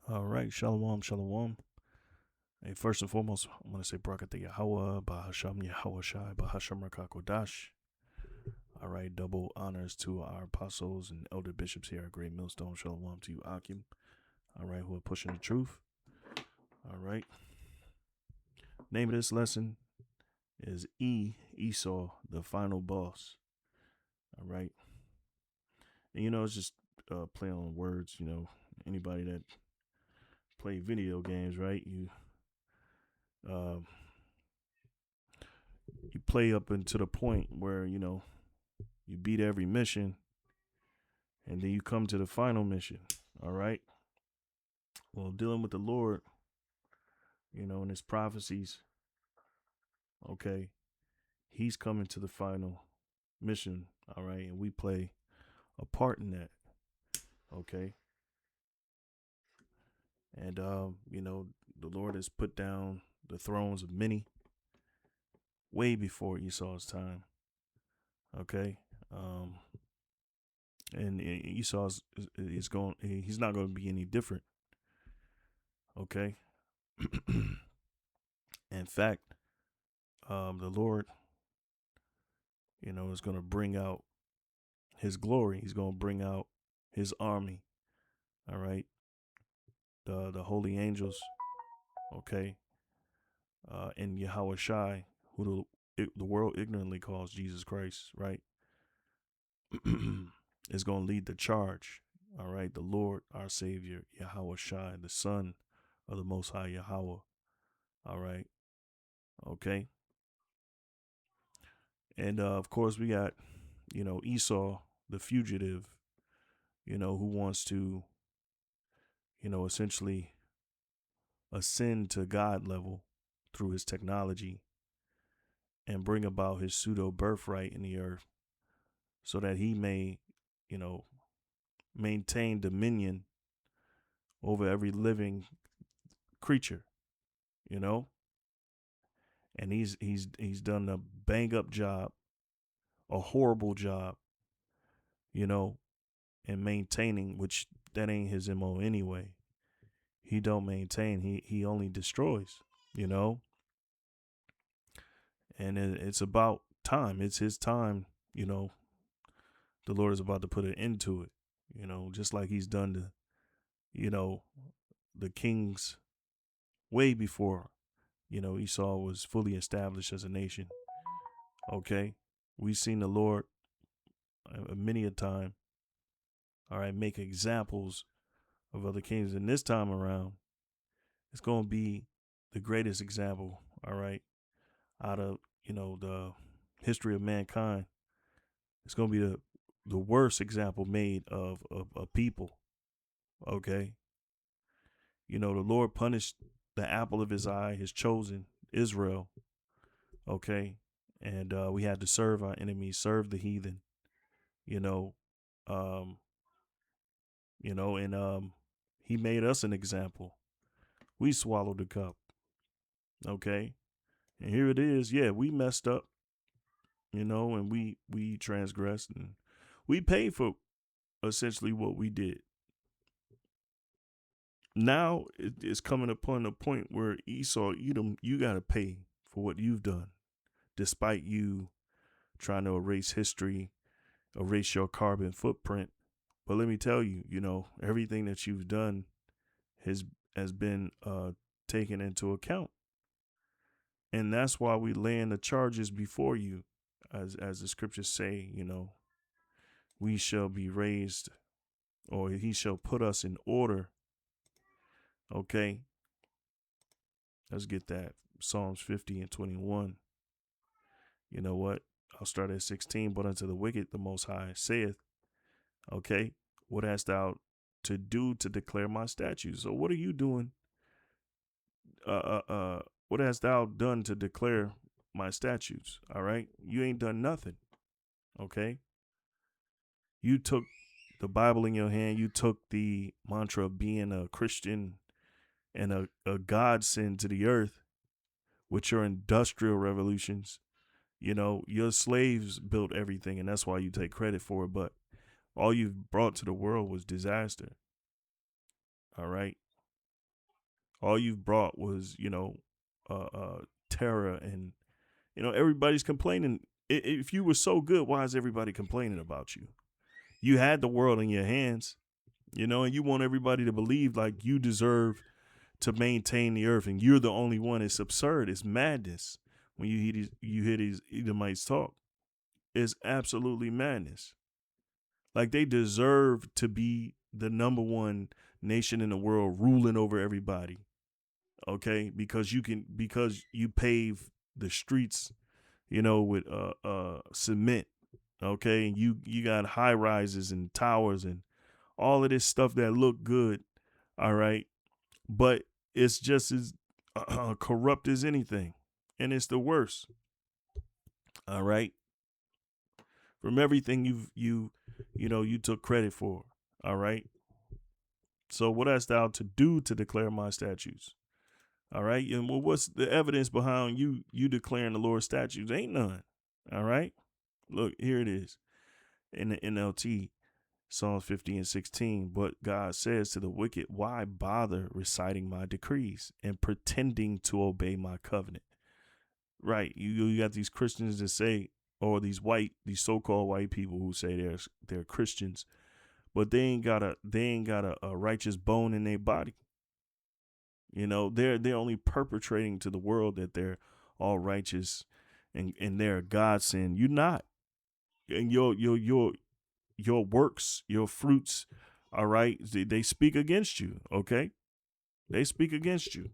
All right, shalom, shalom. Hey, first and foremost, I want to say Brakatah Yahweh, Bahasham Yahweh Shai, Bahasham Rakakodash. All right, double honors to our apostles and elder bishops here at Great Millstone. Shalom to you, Akim. All right, who are pushing the truth. All right. Name of this lesson is Esau, the final boss. All right. And it's just play on words. Anybody that play video games, right? Uh, you play up into the point where you beat every mission, and then you come to the final mission. All right. Well, dealing with the Lord, in his prophecies, okay, he's coming to the final mission. All right. And we play a part in that. Okay. And, the Lord has put down the thrones of many way before Esau's time. Okay. And Esau is going, he's not going to be any different. Okay. In fact, the Lord, is going to bring out his glory. He's going to bring out his army. All right. The holy angels. Okay. And Yahweh Shai, who the world ignorantly calls Jesus Christ, right? is going to lead the charge. All right. The Lord, our Savior, Yahweh Shai, the Son of the Most High Yahweh. All right. Okay. And of course, we got, Esau, the fugitive, who wants to, essentially ascend to God level through his technology and bring about his pseudo birthright in the earth so that he may, you know, maintain dominion over every living creature, you know? And he's done a bang up job, a horrible job, you know, in maintaining, which that ain't his MO anyway. He don't maintain, he only destroys, you know? And it's about time. It's his time, the Lord is about to put an end to it, just like he's done to, the kings way before, Esau was fully established as a nation. Okay. We've seen the Lord many a time, all right, make examples of other kings. And this time around, it's going to be the greatest example, all right, out of, the history of mankind. It's going to be the worst example made of a people. Okay. The Lord punished the apple of his eye, his chosen Israel. Okay. And we had to serve our enemies, serve the heathen, you know, um, and he made us an example. We swallowed the cup. Okay. And here it is. Yeah, we messed up, and we transgressed and we paid for essentially what we did. Now it's coming upon a point where Esau, you got to pay for what you've done, despite you trying to erase history, erase your carbon footprint. But let me tell you, everything that you've done has been taken into account, and that's why we laying the charges before you, as the scriptures say. We shall be raised, or he shall put us in order. Okay, let's get that. Psalms 50 and 21. You know what? I'll start at 16. But unto the wicked, the Most High saith, okay, what hast thou to do to declare my statutes? So what are you doing? What hast thou done to declare my statutes? All right. You ain't done nothing. Okay. You took the Bible in your hand. You took the mantra of being a Christian and a godsend to the earth with your industrial revolutions. Your slaves built everything, and that's why you take credit for it. But all you've brought to the world was disaster. All right. All you've brought was, terror, and everybody's complaining. If you were so good, why is everybody complaining about you? You had the world in your hands, and you want everybody to believe like you deserve to maintain the earth and you're the only one. It's absurd. It's madness when you hear these Edomites talk. It's absolutely madness. Like they deserve to be the number one nation in the world ruling over everybody. Okay? Because you pave the streets, with cement. Okay? And you got high rises and towers and all of this stuff that look good. All right? But it's just as corrupt as anything. And it's the worst. All right? From everything you took credit for. All right? So what hast thou to do to declare my statutes? All right? And what's the evidence behind you declaring the Lord's statutes? Ain't none. All right? Look, here it is in the NLT, Psalms 50 and 16. But God says to the wicked, why bother reciting my decrees and pretending to obey my covenant? Right. You got these Christians that say, or these so-called white people who say they're Christians, but they ain't got a righteous bone in their body. They're only perpetrating to the world that they're all righteous and they're a godsend. You're not. And your works, your fruits, all right, they speak against you, okay? They speak against you.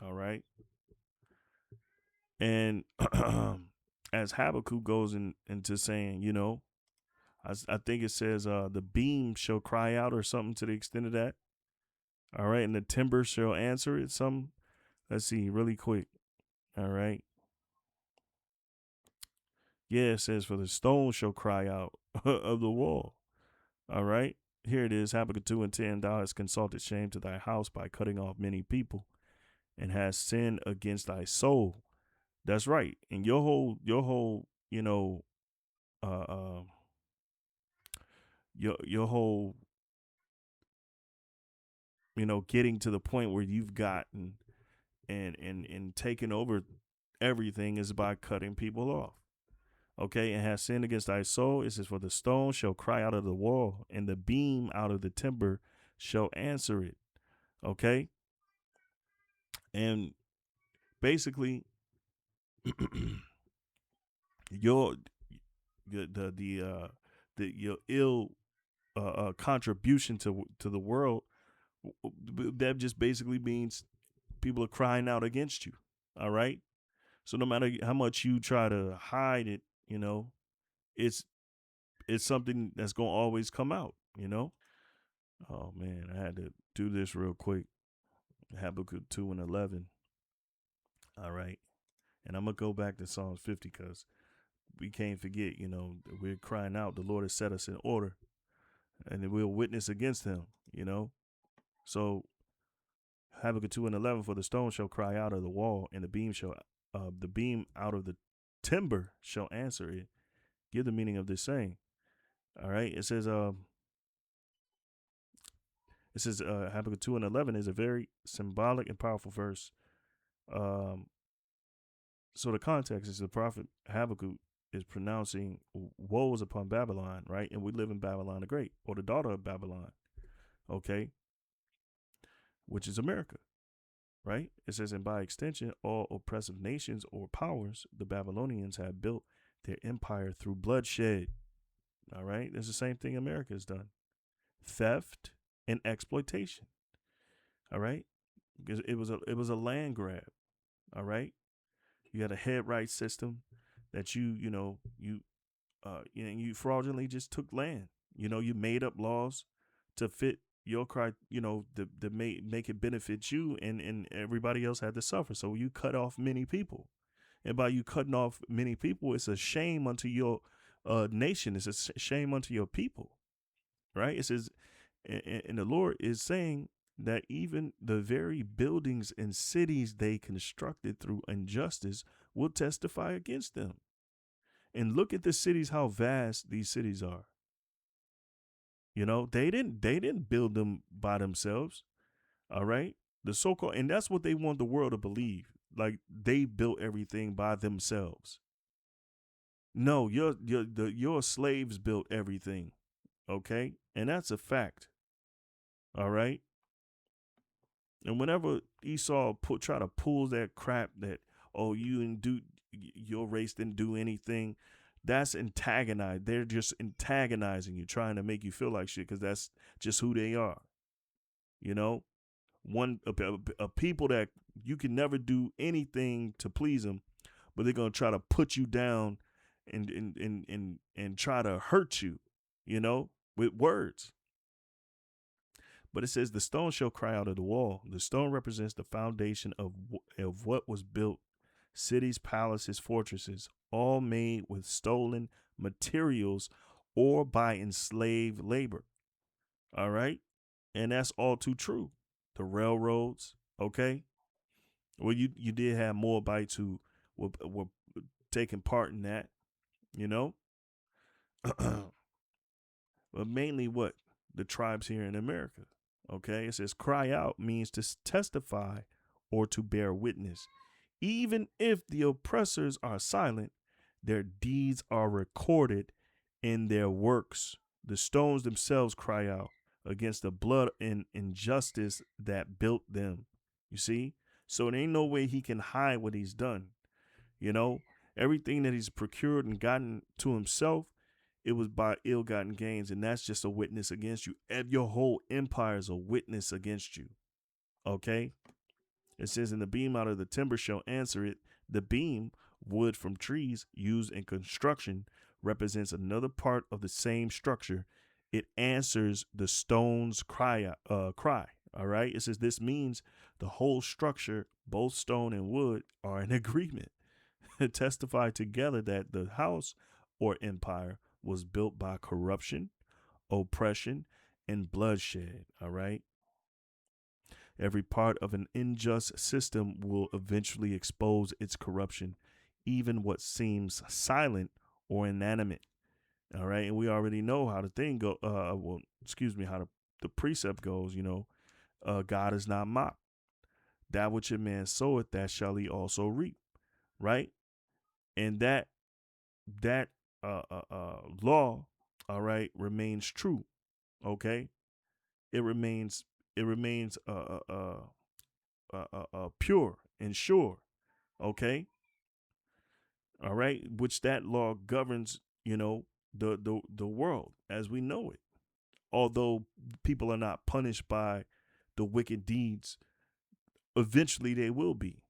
All right. And as Habakkuk goes into saying, I think it says the beam shall cry out or something to the extent of that. All right. And the timber shall answer it. Let's see really quick. All right. Yeah, it says for the stone shall cry out of the wall. All right. Here it is, Habakkuk 2 and 10. Thou hast consulted shame to thy house by cutting off many people and hast sinned against thy soul. That's right. And your whole, uh, uh your whole, getting to the point where you've gotten and taken over everything is by cutting people off. Okay, and has sinned against thy soul. It says, for the stone shall cry out of the wall, and the beam out of the timber shall answer it. Okay, and basically, your your ill contribution to the world, that just basically means people are crying out against you. All right. So no matter how much you try to hide it, it's something that's gonna always come out. Oh man, I had to do this real quick. Habakkuk 2 and 11. All right. And I'm gonna go back to Psalms 50 because we can't forget, we're crying out. The Lord has set us in order, and we'll witness against him. So Habakkuk 2 and 11, for the stone shall cry out of the wall, and the beam out of the timber shall answer it. Give the meaning of this saying. All right. It says Habakkuk 2 and 11 is a very symbolic and powerful verse. So the context is the prophet Habakkuk is pronouncing woes upon Babylon, right? And we live in Babylon the Great, or the daughter of Babylon, okay, which is America, right? It says, and by extension, all oppressive nations or powers, the Babylonians have built their empire through bloodshed. All right, it's the same thing America has done: theft and exploitation. All right, because it was a land grab. All right, you had a head right system that you fraudulently just took land. You made up laws to fit your to make it benefit you, and everybody else had to suffer. So you cut off many people, and by you cutting off many people, it's a shame unto your nation. It's a shame unto your people, right? It says, and the Lord is saying that even the very buildings and cities they constructed through injustice will testify against them. And look at the cities, how vast these cities are. They didn't build them by themselves. All right. The so-called, and that's what they want the world to believe. Like they built everything by themselves. No, your slaves built everything. Okay, and that's a fact. All right. And whenever Esau try to pull that crap that, oh, you didn't do, your race didn't do anything, that's antagonize. They're just antagonizing you, trying to make you feel like shit because that's just who they are. You know, a people that you can never do anything to please them, but they're gonna try to put you down and try to hurt you. You know, with words. But it says the stone shall cry out of the wall. The stone represents the foundation of what was built, cities, palaces, fortresses, all made with stolen materials or by enslaved labor. All right. And that's all too true. The railroads, okay? Well, you did have Moabites who were taking part in that, you know? But mainly what? The tribes here in America. Okay, it says cry out means to testify or to bear witness. Even if the oppressors are silent, their deeds are recorded in their works. The stones themselves cry out against the blood and injustice that built them. You see? So there ain't no way he can hide what he's done. You know, everything that he's procured and gotten to himself, it was by ill-gotten gains, and that's just a witness against you. Your whole empire is a witness against you. Okay? It says, "And the beam out of the timber shall answer it." The beam, wood from trees used in construction, represents another part of the same structure. It answers the stone's cry. All right? It says this means the whole structure, both stone and wood, are in agreement. Testify together that the house or empire was built by corruption, oppression, and bloodshed. All right. Every part of an unjust system will eventually expose its corruption, even what seems silent or inanimate. All right. And we already know how the thing go. How the precept goes, God is not mocked. That which a man soweth, that shall he also reap. Right. And that law, all right, remains true. Okay, it remains pure and sure. Okay, all right, which that law governs, the world as we know it. Although people are not punished by the wicked deeds, eventually they will be.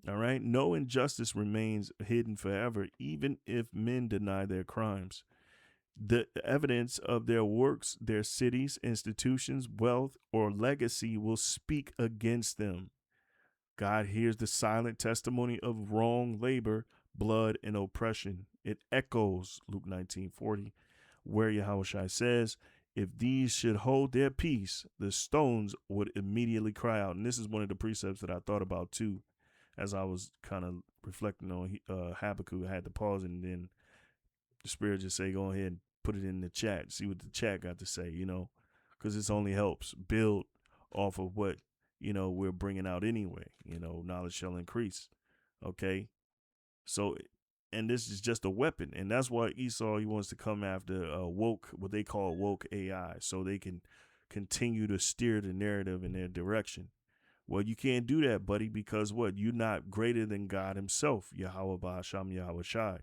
All right, no injustice remains hidden forever, even if men deny their crimes. The evidence of their works, their cities, institutions, wealth, or legacy will speak against them. God hears the silent testimony of wrong labor, blood, and oppression. It echoes Luke 19:40, where Yahushua says, "If these should hold their peace, the stones would immediately cry out." And this is one of the precepts that I thought about too, as I was kind of reflecting on Habakkuk. I had to pause and then the spirit just say, go ahead and put it in the chat. See what the chat got to say, because this only helps build off of what, we're bringing out anyway. Knowledge shall increase. Okay. So, and this is just a weapon. And that's why Esau, he wants to come after what they call woke AI, so they can continue to steer the narrative in their direction. Well, you can't do that, buddy, because what? You're not greater than God himself, Yahweh Ba'asham Yahweh Shai.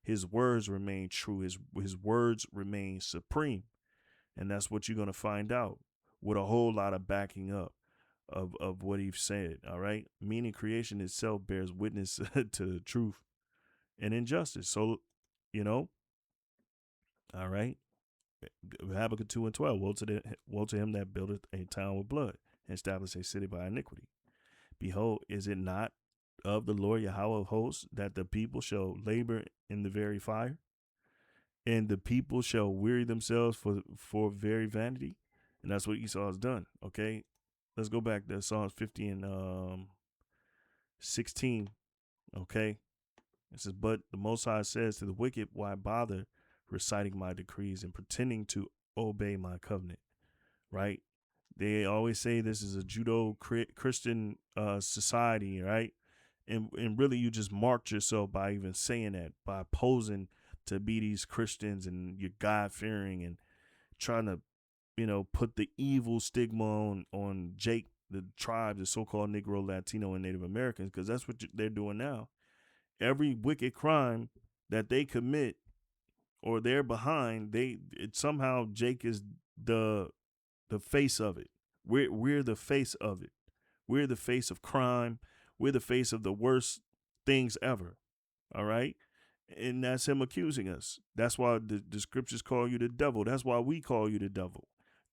His words remain true. His words remain supreme. And that's what you're going to find out with a whole lot of backing up of what he's said. All right. Meaning creation itself bears witness to the truth and injustice. So, all right. Habakkuk 2:12. Woe to him that buildeth a town with blood and establish a city by iniquity. Behold, is it not of the Lord Yahweh of hosts that the people shall labor in the very fire? And the people shall weary themselves for very vanity. And that's what Esau has done. Okay. Let's go back to Psalms 50 and 16. Okay. It says, "But the Most High says to the wicked, why bother reciting my decrees and pretending to obey my covenant?" Right. They always say this is a judo Christian society, right? And really, you just marked yourself by even saying that, by posing to be these Christians, and you're God fearing and trying to, put the evil stigma on Jake, the tribe, the so-called Negro, Latino, and Native Americans, because that's what they're doing now. Every wicked crime that they commit or they're behind, somehow Jake is the face of it. We're the face of it. We're the face of crime. We're the face of the worst things ever. All right. And that's him accusing us. That's why the scriptures call you the devil. That's why we call you the devil.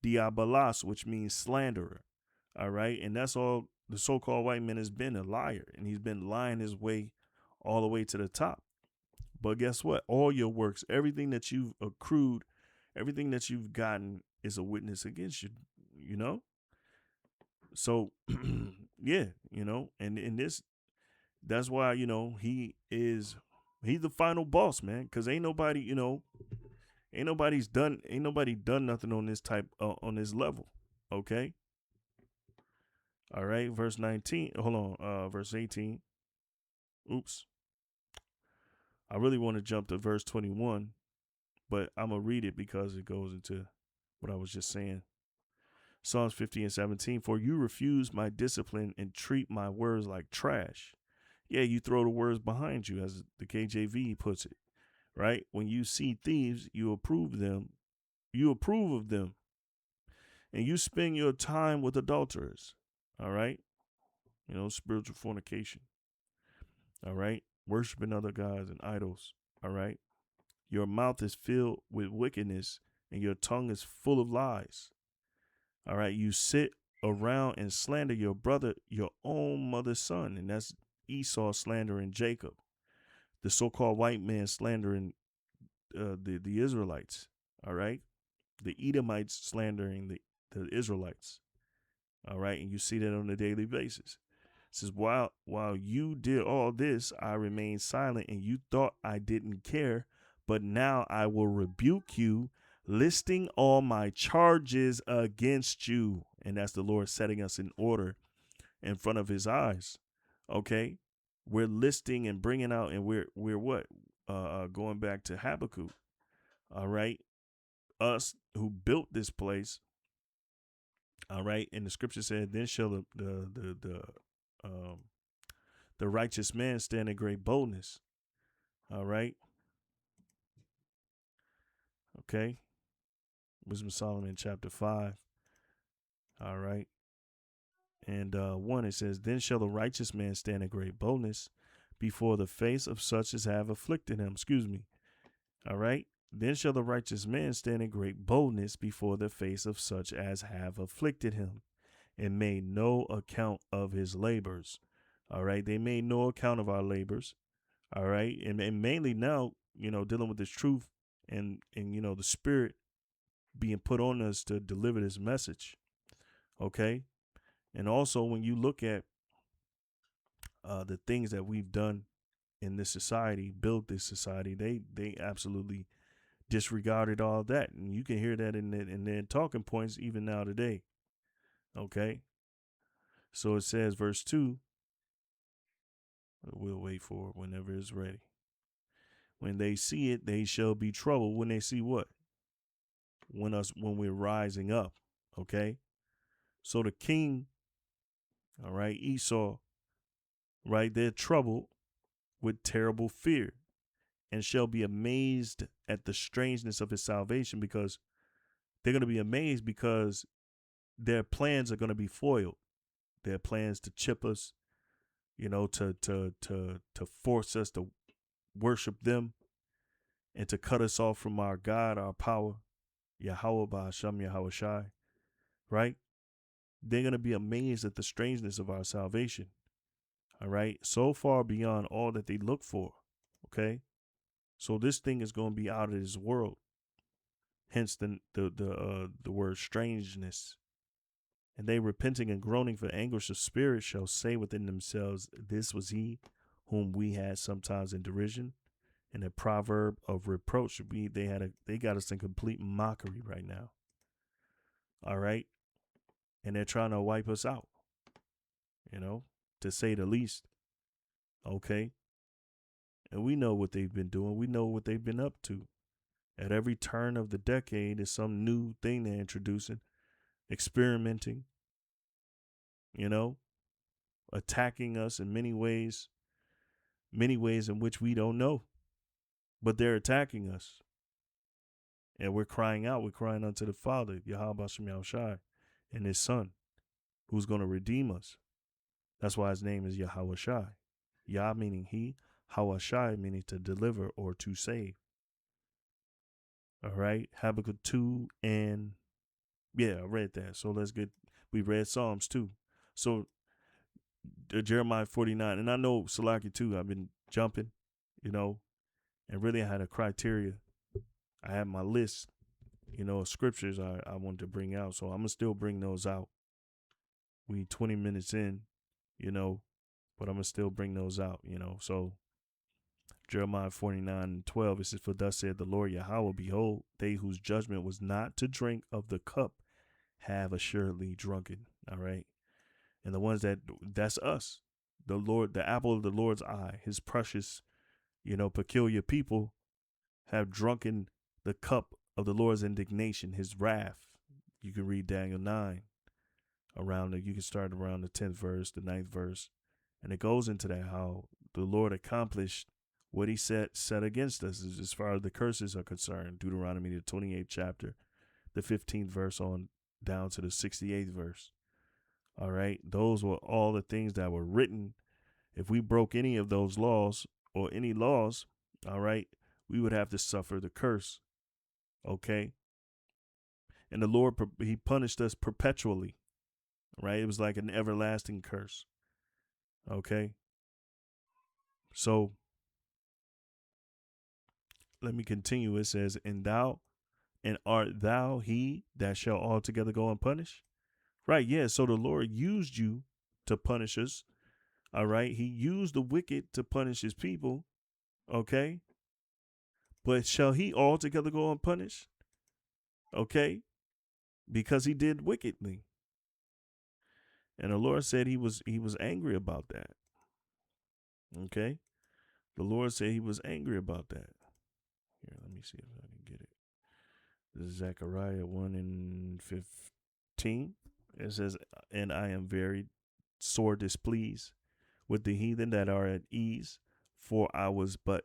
Diabolos, which means slanderer. All right. And that's all the so-called white man has been, a liar. And he's been lying his way all the way to the top. But guess what? All your works, everything that you've accrued, everything that you've gotten is a witness against you, you know? So, yeah, and that's why, he's the final boss, man. Cause ain't nobody done nothing on this type, on this level. Okay. All right. Verse 19. Hold on. Verse 18. Oops. I really want to jump to verse 21, but I'm going to read it because it goes into what I was just saying. Psalms 50 and 17, for you refuse my discipline and treat my words like trash. Yeah, you throw the words behind you, as the KJV puts it, right? When you see thieves, you approve of them, and you spend your time with adulterers, all right? Spiritual fornication, all right? Worshiping other gods and idols, all right? Your mouth is filled with wickedness, and your tongue is full of lies. All right, you sit around and slander your brother, your own mother's son, and that's Esau slandering Jacob, the so-called white man slandering the Israelites. All right, the Edomites slandering the Israelites. All right, and you see that on a daily basis. It says, while you did all this, I remained silent, and you thought I didn't care, but now I will rebuke you, listing all my charges against you. And that's the Lord setting us in order in front of his eyes. Okay. We're listing and bringing out, and we're what? Going back to Habakkuk. All right. Us who built this place. All right. And the scripture said, then shall the righteous man stand in great boldness. All right. Okay. Wisdom of Solomon chapter 5. All right. And 1, it says, then shall the righteous man stand in great boldness before the face of such as have afflicted him. Excuse me. All right. Then shall the righteous man stand in great boldness before the face of such as have afflicted him and made no account of his labors. All right. They made no account of our labors. All right. And mainly now, dealing with this truth and the spirit being put on us to deliver this message. Okay. And also, when you look at the things that we've done in this society, built this society, they absolutely disregarded all that, and you can hear that in their talking points even now today. Okay, so it says, verse 2. We'll wait for it whenever it's ready. When they see it, they shall be troubled. When they see what? When we're rising up. Okay, so the king, all right, Esau, right, they're troubled with terrible fear, and shall be amazed at the strangeness of his salvation, because they're going to be amazed because their plans are going to be foiled. Their plans to chip us, to force us to worship them and to cut us off from our God, our power, Yahweh Ba'Hashem Yahweh Shai, right? They're going to be amazed at the strangeness of our salvation. All right. So far beyond all that they look for. Okay. So this thing is going to be out of this world. Hence the word strangeness. And they, repenting and groaning for anguish of spirit, shall say within themselves, this was he whom we had sometimes in derision. And a proverb of reproach. They got us in complete mockery right now. All right. and they're trying to wipe us out, to say the least. Okay. And we know what they've been doing. We know what they've been up to. At every turn of the decade is some new thing they're introducing, experimenting, you know, attacking us in many ways in which we don't know. But they're attacking us. And we're crying out. We're crying unto the Father, Yahweh Shem Yahushai, and his Son, who's going to redeem us. That's why his name is Yahweh Shai. Yah meaning he, Hawashai meaning to deliver or to save. All right. Habakkuk 2 and yeah, I read that. So we read Psalms too. So Jeremiah 49, and I know Salaki too. I've been jumping, and really I had a criteria. I had my list, of scriptures I wanted to bring out. So I'm going to still bring those out. We 20 minutes in, but I'm going to still bring those out, So Jeremiah 49:12, it says, for thus said the Lord Yahweh, behold, they whose judgment was not to drink of the cup have assuredly drunken. All right. And the ones that's us, the Lord, the apple of the Lord's eye, his precious, peculiar people have drunken the cup of the Lord's indignation, his wrath. You can read Daniel 9 you can start around the 10th verse, the 9th verse. And it goes into that, how the Lord accomplished what he said against us as far as the curses are concerned. Deuteronomy, the 28th chapter, the 15th verse on down to the 68th verse. All right. Those were all the things that were written. If we broke any of those laws or any laws, all right, we would have to suffer the curse. Okay. And the Lord, he punished us perpetually. Right. It was like an everlasting curse. Okay. So let me continue. It says, and art thou he that shall altogether go unpunished? Right. Yeah. So the Lord used you to punish us. All right. He used the wicked to punish his people. Okay. But shall he altogether go unpunished? Okay. Because he did wickedly. And the Lord said he was angry about that. Okay. The Lord said he was angry about that. Here, let me see if I can get it. This is Zechariah 1 and 15. It says, and I am very sore displeased with the heathen that are at ease, for I was but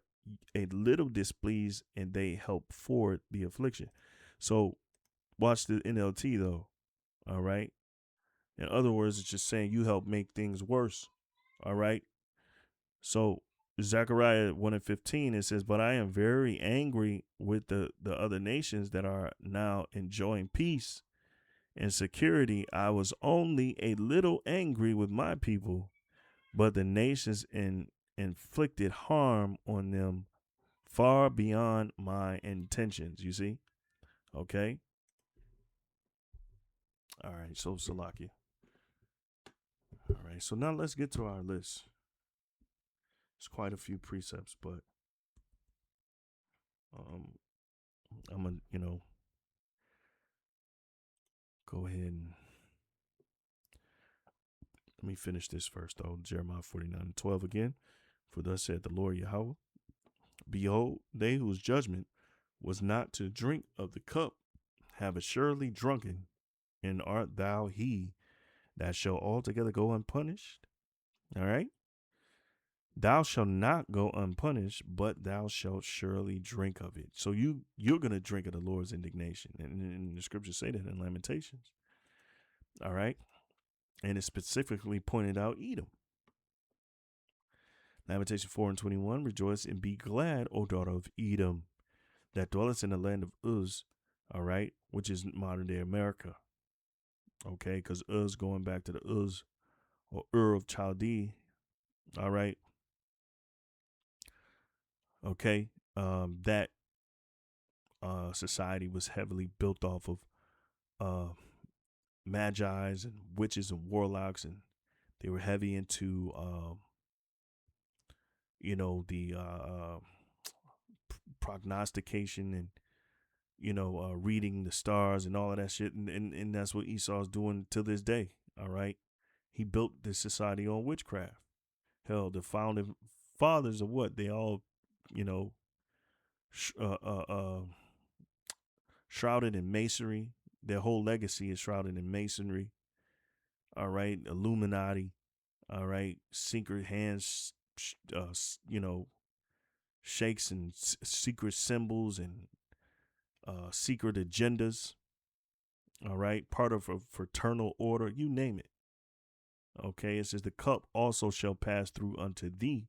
a little displeased, and they help forward the affliction. So watch the NLT though. All right. In other words, it's just saying you help make things worse. All right. So Zechariah 1 and 15, it says, but I am very angry with the other nations that are now enjoying peace and security. I was only a little angry with my people, but the nations inflicted harm on them far beyond my intentions. You see? Okay. All right. So Salakia. All right. So now let's get to our list. It's quite a few precepts, but I'm gonna, go ahead and let me finish this first though. Jeremiah 49:12 again. For thus said the Lord Yahweh, behold, they whose judgment was not to drink of the cup have assuredly drunken, and art thou he that shall altogether go unpunished? All right. Thou shalt not go unpunished, but thou shalt surely drink of it. So you're gonna drink of the Lord's indignation, and the scriptures say that in Lamentations. All right, and it specifically pointed out Edom. Lamentation 4 and 21. Rejoice and be glad, O daughter of Edom, that dwellest in the land of Uz. All right, which is modern day America. Okay, because Uz going back to the Uz or Ur of Chaldee. All right. Okay, that society was heavily built off of magi's and witches and warlocks, and they were heavy into the prognostication reading the stars and all of that shit. And that's what Esau's doing to this day. All right. He built this society on witchcraft. Hell, the founding fathers of what? They all, you know, sh- uh, uh, uh, shrouded in masonry. Their whole legacy is shrouded in masonry. All right. Illuminati. All right. Secret hands, shakes and secret symbols and secret agendas. All right. Part of a fraternal order. You name it. Okay. It says, the cup also shall pass through unto thee.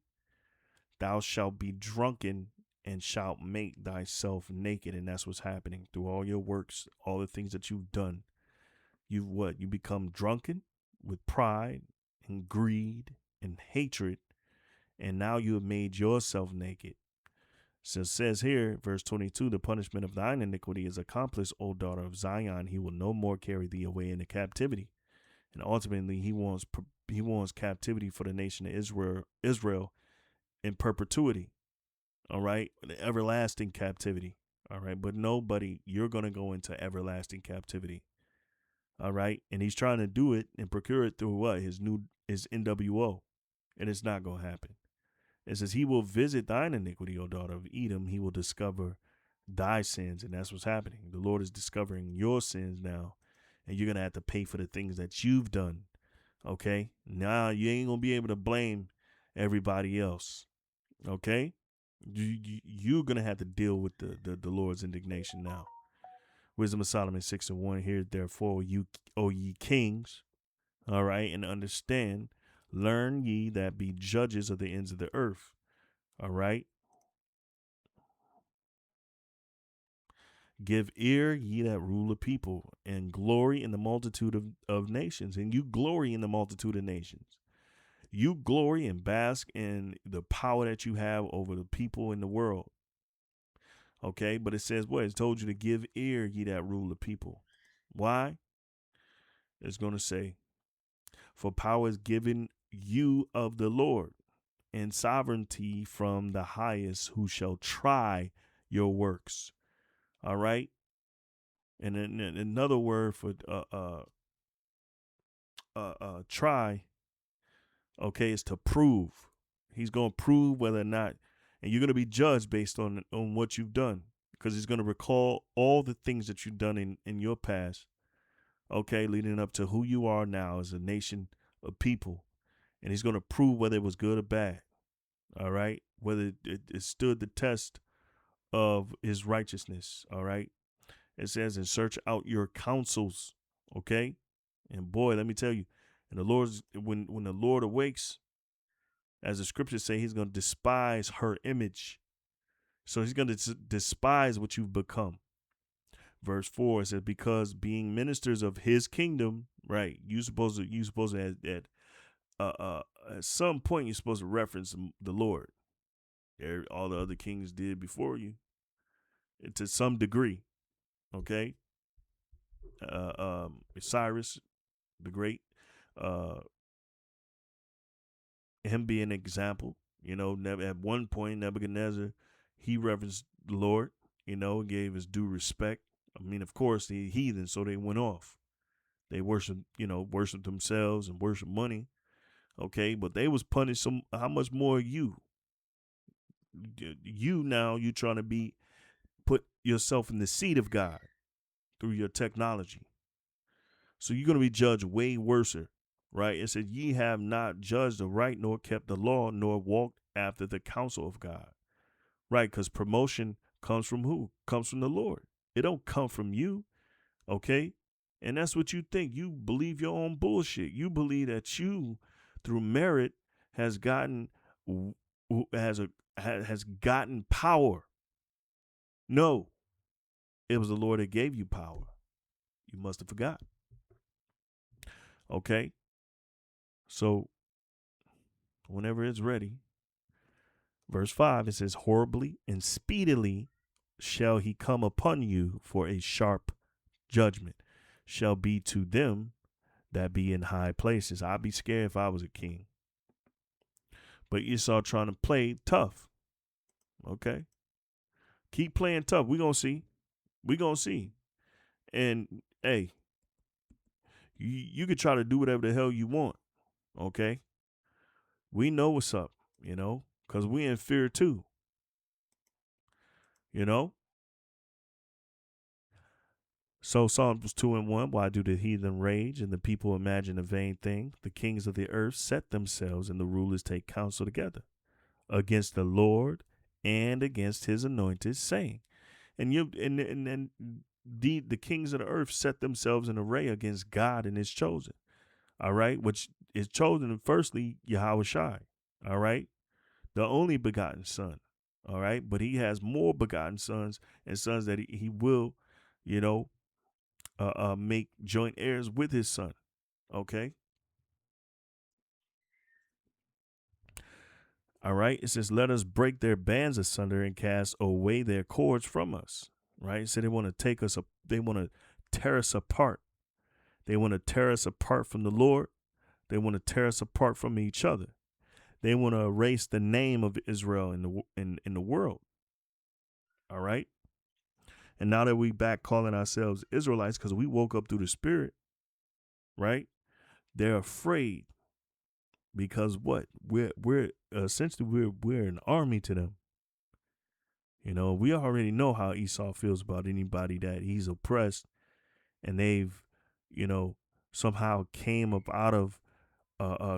Thou shalt be drunken and shalt make thyself naked. And that's what's happening through all your works, all the things that you've done. You become drunken with pride and greed and hatred. And now you have made yourself naked. So it says here, verse 22, the punishment of thine iniquity is accomplished, O daughter of Zion. He will no more carry thee away into captivity. And ultimately, he wants captivity for the nation of Israel in perpetuity. All right. The everlasting captivity. All right. But nobody, you're going to go into everlasting captivity. All right. And he's trying to do it and procure it through what? His NWO. And it's not going to happen. It says, he will visit thine iniquity, O daughter of Edom. He will discover thy sins. And that's what's happening. The Lord is discovering your sins now. And you're going to have to pay for the things that you've done. Okay. Now you ain't going to be able to blame everybody else. Okay. You're going to have to deal with the Lord's indignation now. Wisdom of Solomon 6:1. Hear therefore, O ye kings, all right, and understand, learn ye that be judges of the ends of the earth, all right. Give ear, ye that rule the people, and glory in the multitude of nations. And you glory in the multitude of nations. You glory and bask in the power that you have over the people in the world. Okay, but it says what? It's told you to give ear, ye that rule the people. Why? It's going to say, for power is given you of the Lord, and sovereignty from the highest, who shall try your works. All right. And then another word for try, okay, is to prove. He's going to prove whether or not, and you're going to be judged based on what you've done, because he's going to recall all the things that you've done in your past, okay, leading up to who you are now as a nation of people. And he's going to prove whether it was good or bad, all right, whether it stood the test of his righteousness, all right. It says, and search out your counsels, okay. And boy, let me tell you, and the Lord's when the Lord awakes, as the scriptures say, he's going to despise her image. So he's going to despise what you've become. Verse 4 says, because being ministers of his kingdom, right? You supposed to at some point you're supposed to reference the Lord. All the other kings did before you, to some degree. Okay. Cyrus the Great, him being an example, at one point, Nebuchadnezzar, he reverenced the Lord, gave his due respect. I mean, of course, the heathen, so they went off. They worshiped themselves and worshiped money. Okay, but they was punished. How much more you trying to put yourself in the seat of God through your technology. So you're going to be judged way worser, right? It said, ye have not judged aright, nor kept the law, nor walked after the counsel of God, right? Because promotion comes from who? Comes from the Lord. It don't come from you, okay? And that's what you think. You believe your own bullshit. You believe that you, through merit, has gotten power. No, it was the Lord that gave you power. You must have forgot. Okay, so whenever it's ready, verse 5, it says, horribly and speedily shall he come upon you, for a sharp judgment shall be to them that be in high places. I'd be scared if I was a king. But Esau trying to play tough. Okay, keep playing tough. We're going to see. We gonna see. And hey, you could try to do whatever the hell you want. Okay, we know what's up. Cause we in fear too. You know. So Psalms 2:1, why do the heathen rage and the people imagine a vain thing? The kings of the earth set themselves and the rulers take counsel together against the Lord and against his anointed, saying, and the kings of the earth set themselves in array against God and his chosen. All right, which is chosen firstly Yahweh Shai. All right, the only begotten son. All right, but he has more begotten sons and sons that he will, you know, make joint heirs with his son. Okay. All right. It says, let us break their bands asunder and cast away their cords from us. Right. So they want to take us up. They want to tear us apart. They want to tear us apart from the Lord. They want to tear us apart from each other. They want to erase the name of Israel in the world. All right. And now that we back calling ourselves Israelites because we woke up through the Spirit, right? They're afraid because what we're essentially we're an army to them. We already know how Esau feels about anybody that he's oppressed, and they've somehow came up out of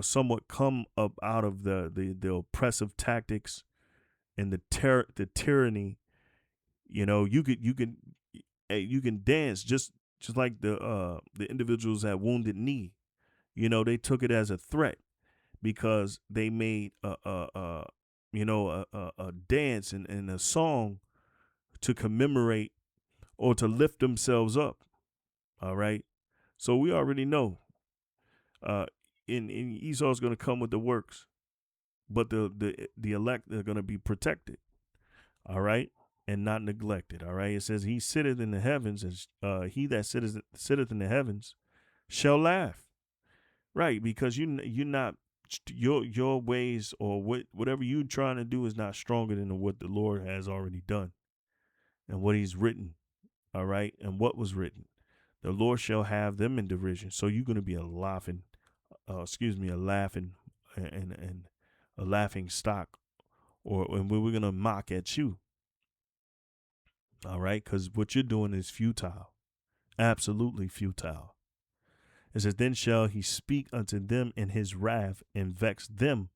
somewhat come up out of the oppressive tactics and the tyranny. You can dance just like the individuals at Wounded Knee. They took it as a threat because they made a dance and a song to commemorate or to lift themselves up. All right. So we already know in Esau's going to come with the works, but the elect are going to be protected. All right. And not neglected. All right. It says he sitteth in the heavens, and he that sitteth in the heavens shall laugh. Right. Because you're not, your ways or whatever you're trying to do is not stronger than what the Lord has already done and what he's written. All right. And what was written. The Lord shall have them in derision. So you're going to be a laughing and a laughing stock, and we're going to mock at you. All right. Because what you're doing is futile. Absolutely futile. It says, then shall he speak unto them in his wrath and vex them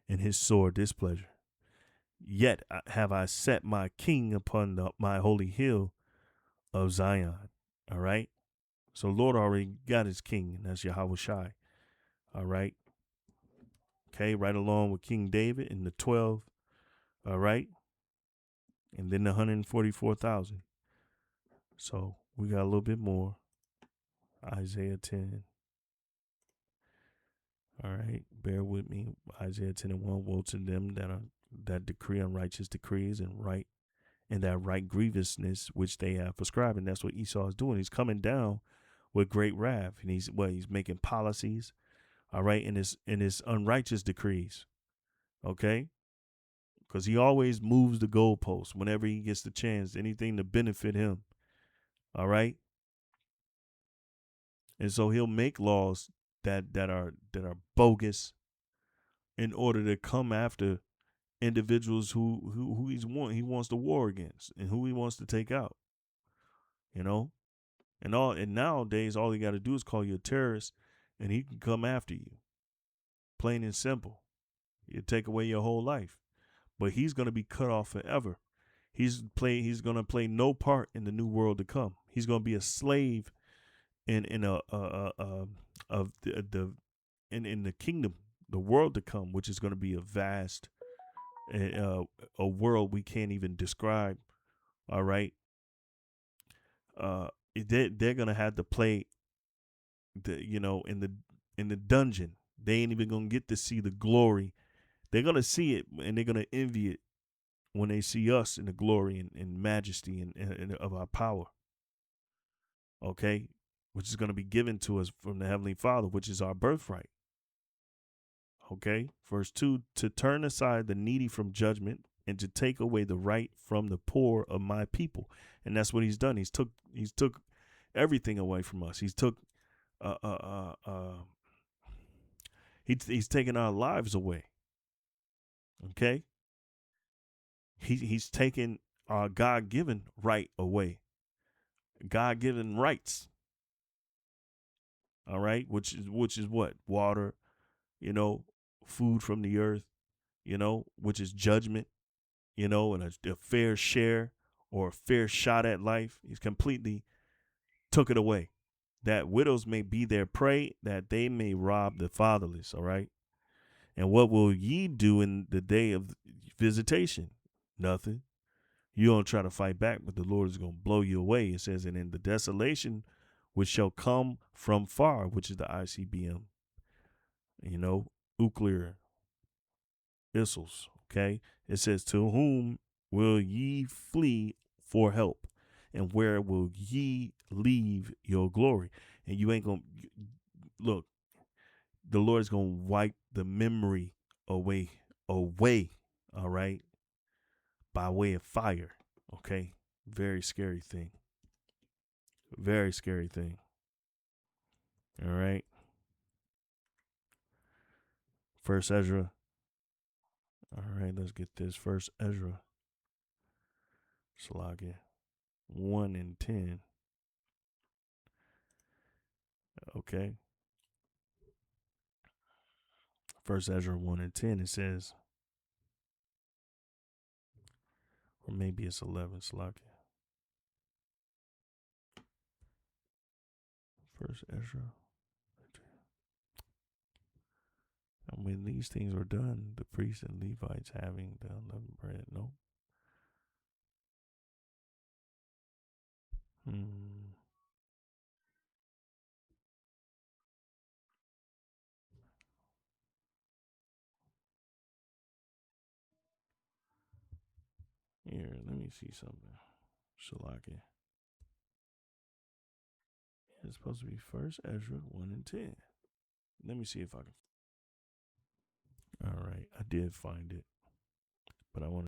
in his sore displeasure. Yet have I set my king upon my holy hill of Zion. All right. So Lord already got his king, and that's Yahweh Shai. All right. Okay. Right along with King David and the 12. All right. And then the 144,000. So we got a little bit more. Isaiah 10. All right. Bear with me. Isaiah 10:1. Woe to them that decree unrighteous decrees and that right grievousness which they have prescribed. And that's what Esau is doing. He's coming down with great wrath, and he's making policies, all right, in his unrighteous decrees, okay, because he always moves the goalposts whenever he gets the chance, anything to benefit him, all right, and so he'll make laws that are bogus in order to come after individuals who he wants to war against and who he wants to take out, And nowadays, all you got to do is call you a terrorist, and he can come after you. Plain and simple. He'll take away your whole life, but he's going to be cut off forever. He's going to play no part in the new world to come. He's going to be a slave in the kingdom, the world to come, which is going to be a vast, a world we can't even describe. All right. They're gonna have to play in the dungeon. They ain't even gonna get to see the glory. They're gonna see it and they're gonna envy it when they see us in the glory and majesty and of our power. Okay, which is gonna be given to us from the Heavenly Father, which is our birthright. Okay, verse 2: to turn aside the needy from judgment and to take away the right from the poor of my people. And that's what he's done. He's took everything away from us. He's took uh, uh, uh, uh, he's taken our lives away. Okay, he's taken our God-given right away. God-given rights. All right, which is what? Water, food from the earth, which is judgment, and a fair share or a fair shot at life. He's completely took it away. That widows may be their prey, that they may rob the fatherless. All right. And what will ye do in the day of visitation? Nothing. You don't try to fight back, but the Lord is going to blow you away. It says, and in the desolation which shall come from far, which is the ICBM, nuclear missiles. Okay. It says, to whom will ye flee for help? And where will ye leave your glory? And you ain't going to look, the Lord's going to wipe the memory away, all right, by way of fire. Okay. Very scary thing. Very scary thing. All right. First Ezra. All right, let's get this. First Ezra. Salagia. 1 and 10. Okay. First Ezra 1 and 10, it says, or maybe it's 11, Salakia. First Ezra. And when these things were done, the priests and Levites having the unleavened bread. No. Here, let me see something. Shalaki. It's supposed to be First Ezra 1 and 10. Let me see if I can. All right, I did find it, but I want